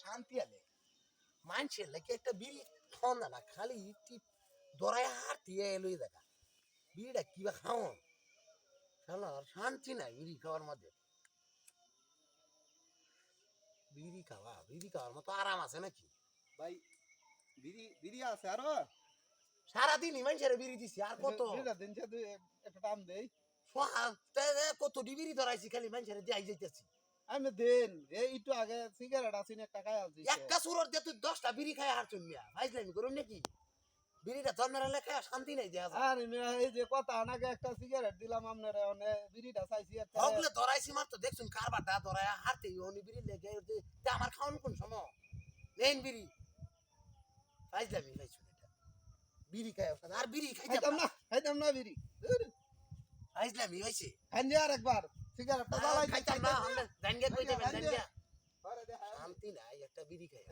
শান্তি আলে মানুষের লাগে একটা বিড়ি খাওয়ান না খালি টিপ দরায় হার দিয়ে এলোই দেখা বিড়িটা কিবা খাওয়ান শালার শান্তি নাই বিড়ি খাওয়ার মধ্যে বিড়ি খাওয়ার মতো আরাম আছে নাকি ভাই বিড়ি বিড়ি আছে আরো সারাদিনই মানুষের বিড়ি দিছি আর কত বিড়িটা দিন সাথে একটা টান দেই কত বিড়ি ধরাইছি খালি মানুষের দিয়ে যাইতেছি আমি দেন এই একটু আগে সিগারেট আসিন একটা খাই আছি একটা সুরর দিয়ে তুই 10টা বিড়ি খাই হার চুমিয়া ভাইজলামি করুন নাকি বিড়িটা জন্মের লেখা শান্তি নাই দেয়া যায় আর এই যে কথা আনাকে একটা সিগারেট দিলাম আপনারা অনে বিড়িটা চাইছি একটা হগলে ধরাইছি মাত্র দেখছুন কারবারটা ধরায় হারতে অনি বিড়ি লেগে তে আমার খাওয়ান কোন সময় নেন বিড়ি ভাইজলামি ভাইছুন এটা বিড়ি খাই আর বিড়ি খাইতাম না বিড়ি ভাইজলামি হইছে খান আর একবার সিগারেটটা জ্বালাই খাইতাম না আমরা জানগে কইতে জানগে। জানগে পরে দেখা শান্তি নাই একটা বিড়ি খাই